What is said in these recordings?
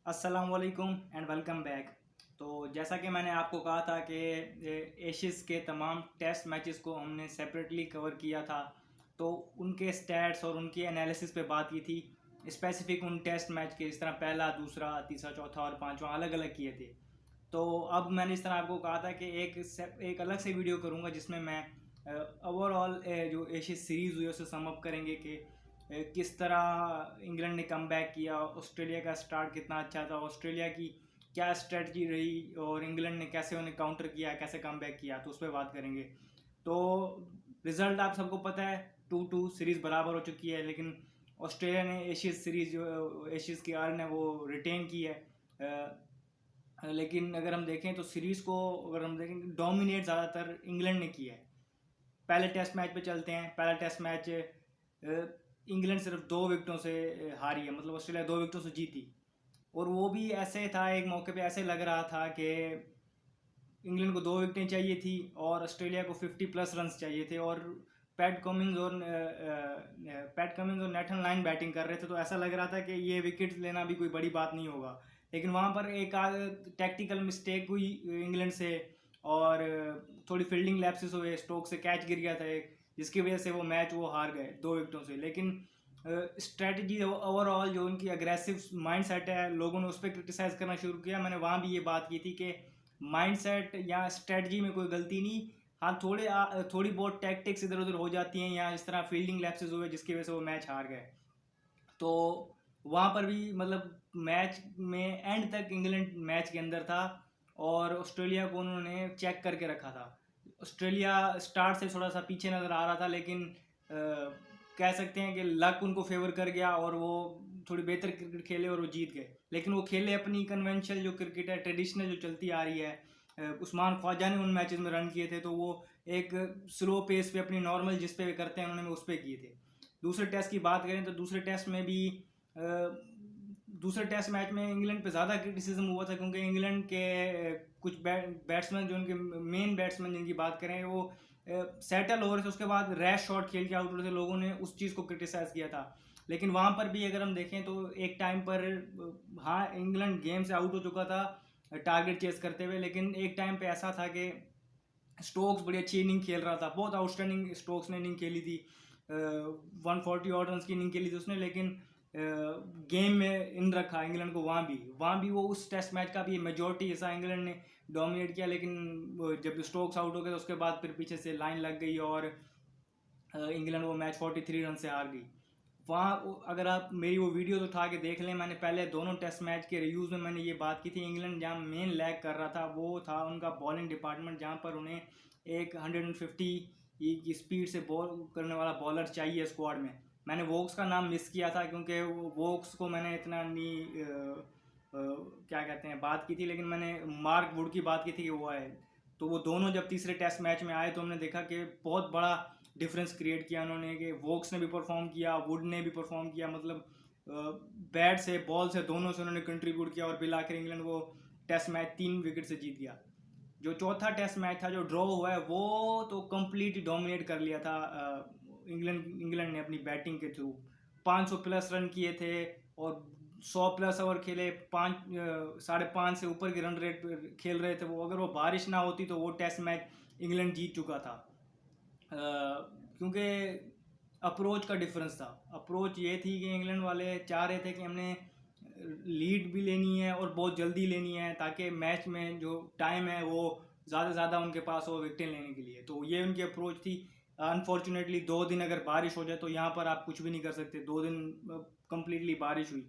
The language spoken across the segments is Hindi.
अस्सलाम वालेकुम एंड वेलकम बैक। तो जैसा कि मैंने आपको कहा था कि एशिज़ के तमाम टेस्ट मैचेस को हमने सेपरेटली कवर किया था, तो उनके स्टैट्स और उनकी एनालिसिस पे बात की थी। स्पेसिफिक उन टेस्ट मैच के, इस तरह पहला, दूसरा, तीसरा, चौथा और पांचवा अलग अलग किए थे। तो अब मैंने इस तरह आपको कहा था कि एक अलग से वीडियो करूँगा जिसमें मैं ओवरऑल जो एशियन सीरीज़ हुई है उसे सम अप करेंगे कि किस तरह इंग्लैंड ने कम बैक किया, ऑस्ट्रेलिया का स्टार्ट कितना अच्छा था, ऑस्ट्रेलिया की क्या स्ट्रेटजी रही और इंग्लैंड ने कैसे उन्हें काउंटर किया, कैसे कम बैक किया, तो उस पर बात करेंगे। तो रिजल्ट आप सबको पता है, 2-2 सीरीज़ बराबर हो चुकी है, लेकिन ऑस्ट्रेलिया ने एशियन सीरीज़ जो एशियस की अर्न है वो रिटेन की है। लेकिन अगर हम देखें तो सीरीज़ को अगर हम देखें, डोमिनेट ज़्यादातर इंग्लैंड ने किया है। पहले टेस्ट मैच पे चलते हैं। पहला टेस्ट मैच इंग्लैंड सिर्फ 2 विकेटों से हारी है, मतलब ऑस्ट्रेलिया 2 विकेटों से जीती। और वो भी ऐसे था, एक मौके पे ऐसे लग रहा था कि इंग्लैंड को 2 विकेटें चाहिए थी और ऑस्ट्रेलिया को 50+ रन चाहिए थे, और पैट कमिंस और नेथन लाइन बैटिंग कर रहे थे, तो ऐसा लग रहा था कि ये विकेट लेना भी कोई बड़ी बात नहीं होगा। लेकिन वहाँ पर एक टैक्टिकल मिस्टेक हुई इंग्लैंड से, और थोड़ी फील्डिंग लैप्सेस हुए, स्टोक से कैच गिर गया था एक, जिसकी वजह से वो हार गए 2 विकेटों से। लेकिन स्ट्रेटजी ओवरऑल जो उनकी अग्रेसिव माइंड सेट है, लोगों ने उस पर क्रिटिसाइज करना शुरू किया। मैंने वहाँ भी ये बात की थी कि माइंडसेट या स्ट्रेटजी में कोई गलती नहीं, हाँ थोड़ी बहुत टैक्टिक्स इधर उधर हो जाती हैं, या इस तरह फील्डिंग लैप्सेस हुए जिसकी वजह से वो मैच हार गए। तो वहाँ पर भी मतलब मैच में एंड तक इंग्लैंड मैच के अंदर था, और ऑस्ट्रेलिया को उन्होंने चेक करके रखा था। ऑस्ट्रेलिया स्टार्ट से थोड़ा सा पीछे नज़र आ रहा था, लेकिन कह सकते हैं कि लक उनको फेवर कर गया और वो थोड़ी बेहतर क्रिकेट खेले और वो जीत गए। लेकिन वो खेले अपनी कन्वेंशनल जो क्रिकेट है, ट्रेडिशनल जो चलती आ रही है। उस्मान ख्वाजा ने उन मैचेस में रन किए थे, तो वो एक स्लो पेस पे अपनी नॉर्मल जिस पे करते हैं उन्होंने उस पर किए थे। दूसरे टेस्ट की बात करें तो दूसरे टेस्ट में भी दूसरे टेस्ट मैच में इंग्लैंड पे ज़्यादा क्रिटिसिज्म हुआ था, क्योंकि इंग्लैंड के कुछ बैट्समैन, जो उनके मेन बैट्समैन जिनकी बात करें, वो सेटल हो रहे थे, उसके बाद रैश शॉट खेल के आउट हो रहे थे। लोगों ने उस चीज़ को क्रिटिसाइज़ किया था। लेकिन वहाँ पर भी अगर हम देखें तो एक टाइम पर हाँ इंग्लैंड गेम से आउट हो चुका था टारगेट चेस करते हुए, लेकिन एक टाइम पे ऐसा था कि स्टोक्स बड़ी अच्छी इनिंग खेल रहा था, बहुत आउटस्टैंडिंग स्टोक्स ने इनिंग खेली थी। 140 ऑड रन की इनिंग खेली थी उसने, लेकिन गेम में इन रखा इंग्लैंड को। वहाँ भी वो उस टेस्ट मैच का भी मेजोरिटी हिस्सा इंग्लैंड ने डोमिनेट किया, लेकिन जब स्टोक्स आउट हो गए तो उसके बाद फिर पीछे से लाइन लग गई और इंग्लैंड वो मैच 43 रन से हार गई। वहाँ अगर आप मेरी वो वीडियो उठा के देख लें, मैंने पहले दोनों टेस्ट मैच के रिव्यूज़ में मैंने ये बात की थी, इंग्लैंड जहाँ मेन लैग कर रहा था वो था उनका बॉलिंग डिपार्टमेंट, जहाँ पर उन्हें एक 150 की स्पीड से बॉल करने वाला बॉलर चाहिए स्क्वाड में। मैंने वोक्स का नाम मिस किया था, क्योंकि वोक्स को मैंने इतना नहीं क्या कहते हैं बात की थी, लेकिन मैंने मार्क वुड की बात की थी कि वो आए। तो वो दोनों जब तीसरे टेस्ट मैच में आए तो हमने देखा कि बहुत बड़ा डिफरेंस क्रिएट किया उन्होंने, कि वोक्स ने भी परफॉर्म किया, वुड ने भी परफॉर्म किया, मतलब बैट से बॉल से दोनों से उन्होंने कंट्रीब्यूट किया, और बिल आखिर इंग्लैंड वो टेस्ट मैच 3 विकेट से जीत गया। जो चौथा टेस्ट मैच था जो ड्रॉ हुआ है, वो तो कंप्लीट डोमिनेट कर लिया था इंग्लैंड ने अपनी बैटिंग के थ्रू। 500+ रन किए थे और 100+ ओवर खेले, 5.5 से ऊपर की रन रेट खेल रहे थे वो। अगर वो बारिश ना होती तो वो टेस्ट मैच इंग्लैंड जीत चुका था, क्योंकि अप्रोच का डिफरेंस था। अप्रोच ये थी कि इंग्लैंड वाले चाह रहे थे कि हमने लीड भी लेनी है और बहुत जल्दी लेनी है, ताकि मैच में जो टाइम है वो ज़्यादा से ज़्यादा उनके पास हो विकेटें लेने के लिए। तो ये उनकी अप्रोच थी। अनफॉर्चुनेटली 2 दिन अगर बारिश हो जाए तो यहाँ पर आप कुछ भी नहीं कर सकते। 2 दिन कंप्लीटली बारिश हुई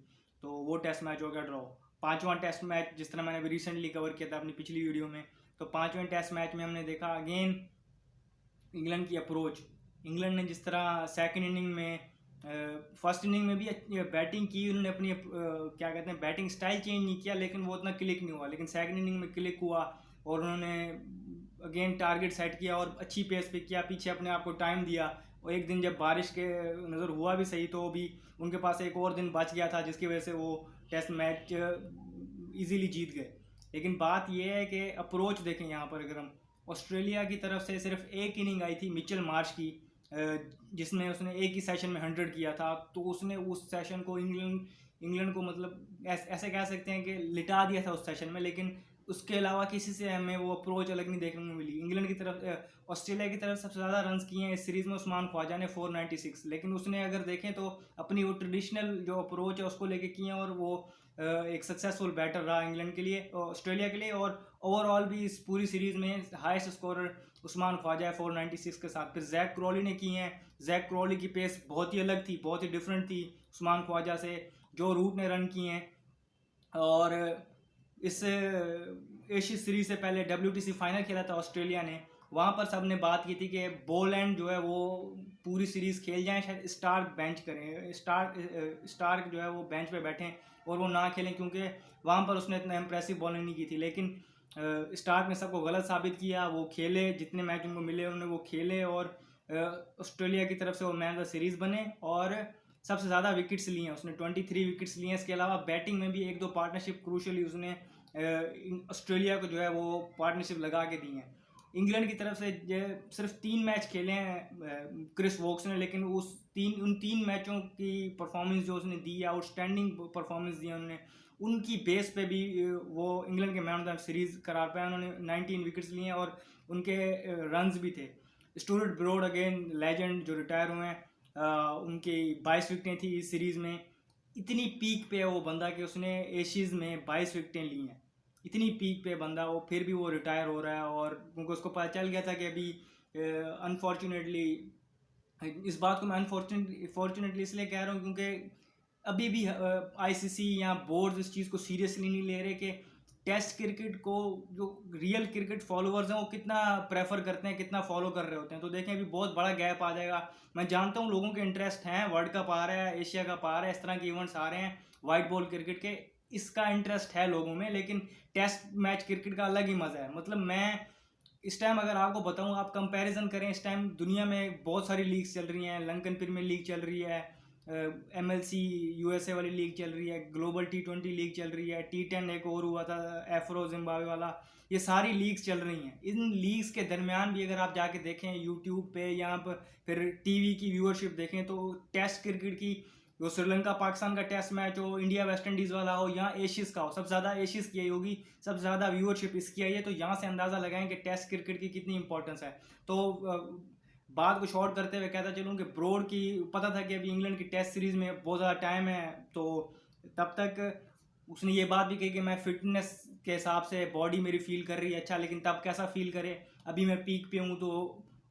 तो वो टेस्ट मैच हो गया ड्रॉ। पांचवा टेस्ट मैच जिस तरह मैंने रिसेंटली कवर किया था अपनी पिछली वीडियो में, तो पांचवें टेस्ट मैच में हमने देखा अगेन इंग्लैंड की अप्रोच। इंग्लैंड ने जिस तरह सेकंड इनिंग में, फर्स्ट इनिंग में भी बैटिंग की उन्होंने अपनी क्या कहते हैं बैटिंग स्टाइल चेंज नहीं किया, लेकिन वो उतना क्लिक नहीं हुआ। लेकिन सेकंड इनिंग में क्लिक हुआ और उन्होंने अगेन टारगेट सेट किया और अच्छी पेस पे किया, पीछे अपने आप को टाइम दिया। और एक दिन जब बारिश के नज़र हुआ भी सही, तो भी उनके पास एक और दिन बच गया था, जिसकी वजह से वो टेस्ट मैच इजीली जीत गए। लेकिन बात यह है कि अप्रोच देखें यहाँ पर, अगर हम ऑस्ट्रेलिया की तरफ से सिर्फ एक इनिंग आई थी मिचेल मार्श की, जिसमें उसने एक ही सेशन में 100 किया था, तो उसने उस सेशन को इंग्लैंड को मतलब ऐसे कह सकते हैं कि लिटा दिया था उस सेशन में। लेकिन उसके अलावा किसी से हमें वो अप्रोच अलग नहीं देखने को मिली। इंग्लैंड की तरफ ऑस्ट्रेलिया की तरफ सबसे ज़्यादा रन्स किए हैं इस सीरीज़ में उस्मान ख्वाजा ने 496, लेकिन उसने अगर देखें तो अपनी वो ट्रेडिशनल जो अप्रोच है उसको लेके किए हैं, और वो एक सक्सेसफुल बैटर रहा इंग्लैंड के लिए, ऑस्ट्रेलिया के लिए। और ओवरऑल भी इस पूरी सीरीज़ में हाईएस्ट स्कोरर उस्मान ख्वाजा है 496 के साथ। फिर जैक क्रॉली ने की हैं। जैक क्रॉली की पेस बहुत ही अलग थी, बहुत ही डिफरेंट थी उस्मान ख्वाजा से। जो रूट ने रन किए हैं, और इस एशिया सीरीज से पहले WTC फाइनल खेला था ऑस्ट्रेलिया ने, वहाँ पर सब ने बात की थी कि बोलैंड जो है वो पूरी सीरीज़ खेल जाएं, शायद स्टार्क बेंच करें, स्टार्क जो है वो बेंच पे बैठें और वो ना खेलें, क्योंकि वहाँ पर उसने इतना इम्प्रेसिव बॉलिंग नहीं की थी। लेकिन स्टार्क ने सबको गलत साबित किया, वो खेले, जितने मैच उनको मिले उन्होंने वो खेले, और ऑस्ट्रेलिया की तरफ से वो मैन ऑफ द सीरीज़ बने और सबसे ज़्यादा विकेट्स लिए हैं उसने, 23 विकेट्स लिए हैं। इसके अलावा बैटिंग में भी एक दो पार्टनरशिप क्रूशली उसने ऑस्ट्रेलिया को जो है वो पार्टनरशिप लगा के दी हैं। इंग्लैंड की तरफ से सिर्फ 3 मैच खेले हैं क्रिस वोक्स ने, लेकिन उन 3 मैचों की परफॉर्मेंस जो उसने दी है, आउटस्टैंडिंग परफॉर्मेंस दी है उन्होंने, उनकी बेस पे भी वो इंग्लैंड के मैन ऑफ द सीरीज़ करार पाए। उन्होंने 19 विकेट्स लिए हैं और उनके रन्स भी थे। स्टुअर्ट ब्रॉड अगेन लेजेंड जो रिटायर हुए हैं, उनकी 22 विकेटें थी इस सीरीज़ में। इतनी पीक पे है वो बंदा कि उसने एशियज़ में 22 विकेटें ली हैं। इतनी पीक पे बंदा, वो फिर भी वो रिटायर हो रहा है, और क्योंकि उसको पता चल गया था कि अभी अनफॉर्चुनेटली, इस बात को मैं अनफॉर्चुनेटली इसलिए कह रहा हूँ क्योंकि अभी भी ICC या बोर्ड इस चीज़ को सीरियसली नहीं ले रहे कि टेस्ट क्रिकेट को जो रियल क्रिकेट फॉलोअर्स हैं वो कितना प्रेफर करते हैं, कितना फॉलो कर रहे होते हैं। तो देखें अभी बहुत बड़ा गैप आ जाएगा। मैं जानता हूँ लोगों के इंटरेस्ट हैं, वर्ल्ड कप आ रहा है, एशिया कप आ रहा है, इस तरह के इवेंट्स आ रहे हैं वाइट बॉल क्रिकेट के, इसका इंटरेस्ट है लोगों में, लेकिन टेस्ट मैच क्रिकेट का अलग ही मज़ा है। मतलब मैं इस टाइम अगर आपको बताऊं, आप कंपैरिजन करें, इस टाइम दुनिया में बहुत सारी लीग्स चल रही हैं। लंकन प्रीमियर लीग चल रही है, MLC USA वाली लीग चल रही है, ग्लोबल T20 लीग चल रही है, T10 एक और हुआ था एफ्रो जिम्बाब्वे वाला, ये सारी लीग्स चल रही हैं। इन लीग्स के दरमियान भी अगर आप जाके देखें यूट्यूब पे या फिर टीवी की व्यूअरशिप देखें, तो टेस्ट क्रिकेट की, जो श्रीलंका पाकिस्तान का टेस्ट मैच हो, इंडिया वेस्ट इंडीज़ वाला हो, या एशियज़ का हो, सबसे ज़्यादा एशियज़ की आई होगी, सबसे ज़्यादा व्यूअरशिप इसकी आई है। तो यहाँ से अंदाज़ा लगाएं कि टेस्ट क्रिकेट की कितनी इंपॉर्टेंस है। तो बात को शॉर्ट करते हुए कहता चलूँ कि ब्रॉड की पता था कि अभी इंग्लैंड की टेस्ट सीरीज़ में बहुत ज़्यादा टाइम है, तो तब तक उसने ये बात भी कही कि मैं फिटनेस के हिसाब से बॉडी मेरी फील कर रही है अच्छा, लेकिन तब कैसा फील करे, अभी मैं पीक पे हूँ। तो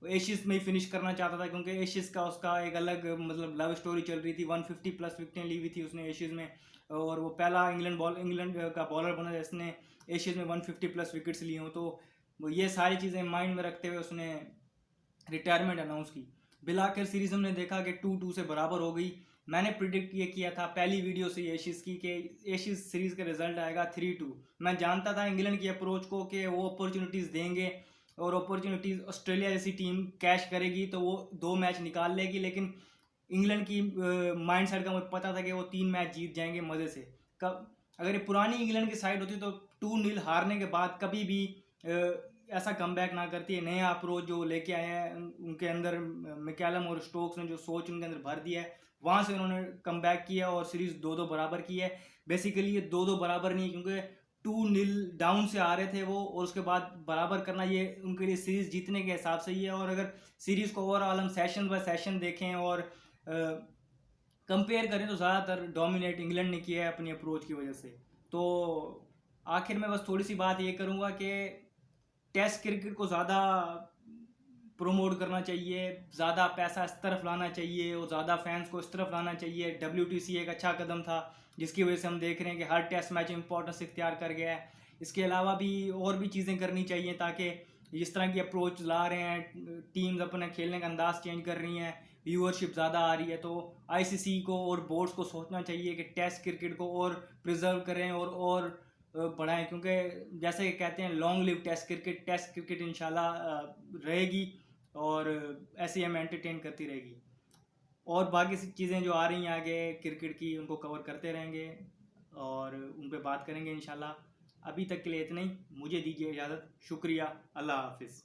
एशियज़ में ही फिनिश करना चाहता था, क्योंकि एशियज़ का उसका एक अलग मतलब लव स्टोरी चल रही थी। 150 प्लस विकेटें ली हुई थी उसने एशियज़ में, और वो पहला इंग्लैंड का बॉलर बना जिसने एशियज़ में 150 प्लस विकेट्स ली हों। तो ये सारी चीज़ें माइंड में रखते हुए उसने रिटायरमेंट अनाउंस की। बिलाखिर सीरीज हमने देखा कि 2-2 से बराबर हो गई। मैंने प्रिडिक्ट ये किया था पहली वीडियो से एशियज़ की कि एशियज़ सीरीज़ का रिजल्ट आएगा 3-2। मैं जानता था इंग्लैंड की अप्रोच को कि वो अपॉर्चुनिटीज़ देंगे, और अपॉर्चुनिटीज़ ऑस्ट्रेलिया जैसी टीम कैश करेगी तो वो 2 मैच निकाल लेगी। लेकिन इंग्लैंड की माइंड सेट का मुझे पता था कि वो 3 मैच जीत जाएंगे मज़े से। कब अगर ये पुरानी इंग्लैंड की साइड होती तो 2-0 हारने के बाद कभी भी ऐसा कमबैक ना करती है। नया अप्रोच जो लेके आए हैं उनके अंदर, मैकलम और स्टोक्स ने जो सोच उनके अंदर भर दिया है, वहाँ से उन्होंने कमबैक किया और सीरीज़ 2-2 बराबर की है। बेसिकली ये 2-2 बराबर नहीं, क्योंकि 2-0 डाउन से आ रहे थे वो, और उसके बाद बराबर करना ये उनके लिए सीरीज़ जीतने के हिसाब से ही है। और अगर सीरीज़ को ओवरऑल हम सेशन बाय सेशन देखें और कंपेयर करें तो ज़्यादातर डोमिनेट इंग्लैंड ने किया है अपनी अप्रोच की वजह से। तो आखिर में बस थोड़ी सी बात ये करूँगा कि टेस्ट क्रिकेट को ज़्यादा प्रोमोट करना चाहिए, ज़्यादा पैसा इस तरफ लाना चाहिए और ज़्यादा फैंस को इस तरफ लाना चाहिए। WTC एक अच्छा कदम था जिसकी वजह से हम देख रहे हैं कि हर टेस्ट मैच इंपॉर्टेंस इख्तियार कर गया है। इसके अलावा भी और भी चीज़ें करनी चाहिए ताकि जिस तरह की अप्रोच ला रहे हैं, टीम्स अपने खेलने का अंदाज चेंज कर रही हैं, व्यूअरशिप ज़्यादा आ रही है, तो ICC को और बोर्ड्स को सोचना चाहिए कि टेस्ट क्रिकेट को और प्रिजर्व करें और बढ़ाएं, क्योंकि जैसे कि कहते हैं लॉन्ग लिव टेस्ट क्रिकेट इंशाल्लाह रहेगी और ऐसे ही हमें एंटरटेन करती रहेगी। और बाकी चीज़ें जो आ रही हैं आगे क्रिकेट की उनको कवर करते रहेंगे और उन पर बात करेंगे इंशाल्लाह। अभी तक के लिए इतना ही, मुझे दीजिए इजाज़त। शुक्रिया, अल्लाह हाफिज़।